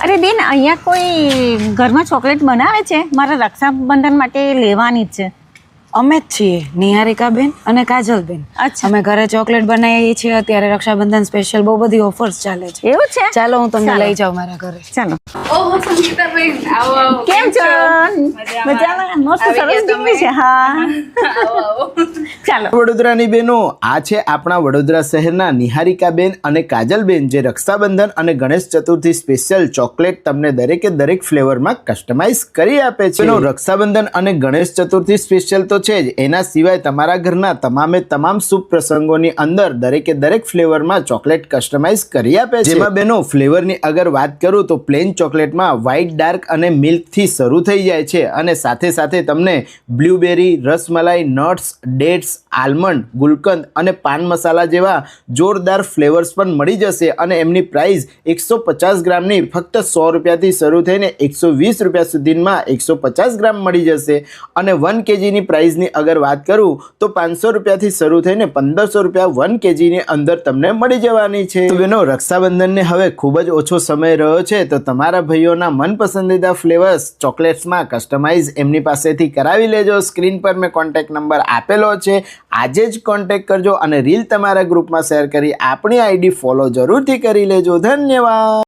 અરે બેન, અહીંયા કોઈ ઘરમાં ચોકલેટ બનાવે છે? મારા રક્ષાબંધન માટે લેવાની જ છે. અમે જ છીએ નિહારિકાબેન અને કાજલબેન. અચ્છા. અમે ઘરે ચોકલેટ બનાવીએ છીએ. અત્યારે રક્ષાબંધન સ્પેશિયલ બહુ બધી ઓફર્સ ચાલે છે. એવું છે? ચાલો હું તમને ચાલો. લઈ જાઉં મારા ઘરે. ચાલો. ઓહો સંગીતાબેન, આવો આવો. કેમ છો? મજામાં? મસ્ત સરસ દીકરી છે. હા, આવો આવો. ચાલો. વડોદરાની બહેનો, આ છે આપણા વડોદરા શહેરના નિહારિકાબેન અને કાજલબેન, જે રક્ષાબંધન અને ગણેશ ચતુર્થી સ્પેશિયલ ચોકલેટ તમને દરેકે દરેક ફ્લેવરમાં કસ્ટમાઇઝ કરી આપે છે. બહેનો, રક્ષાબંધન અને ગણેશ ચતુર્થી સ્પેશિયલ તો છે જ, એના સિવાય તમારા ઘરના તમામે તમામ શુભ પ્રસંગોની અંદર દરેકે દરેક ફ્લેવરમાં ચોકલેટ કસ્ટમાઇઝ કરી આપે છે. જેમાં બહેનો ફ્લેવરની અગર વાત કરું તો પ્લેન ચોકલેટમાં વ્હાઇટ, ડાર્ક અને મિલ્કથી શરૂ થઈ જાય છે અને સાથે સાથે તમને blueberry, rasmalai, nuts, dates, almond, gulkand અને પાન મસાલા જેવા જોરદાર ફ્લેવર્સ પણ મળી જશે અને એમની પ્રાઇસ 150 ગ્રામની ફક્ત 100 રૂપિયાથી શરૂ થઈને 120 રૂપિયા સુધીમાં 150 ગ્રામ મળી જશે અને 1 kgની પ્રાઇસની અગર વાત કરું તો 500 રૂપિયાથી શરૂ થઈને 1500 રૂપિયા 1 kgની અંદર તમને મળી જવાની છે. તો બહેનો, રક્ષાબંધનને હવે ખૂબ જ ઓછો સમય રહ્યો છે, તો તમારા ભાઈઓના મનપસંદીદા ફ્લેવર્સ ચોકલેટ્સમાં કસ્ટમાઇઝ એમની પાસેથી કરાવી લેજો. સ્ક્રીન પર મેં કોન્ટેક્ટ નંબર આપેલો છે, આજે જ કોન્ટેક્ટ કરજો અને રીલ તમારા ગ્રુપમાં શેર કરી આપણી આઈડી ફોલો જરૂરથી કરી લેજો. ધન્યવાદ.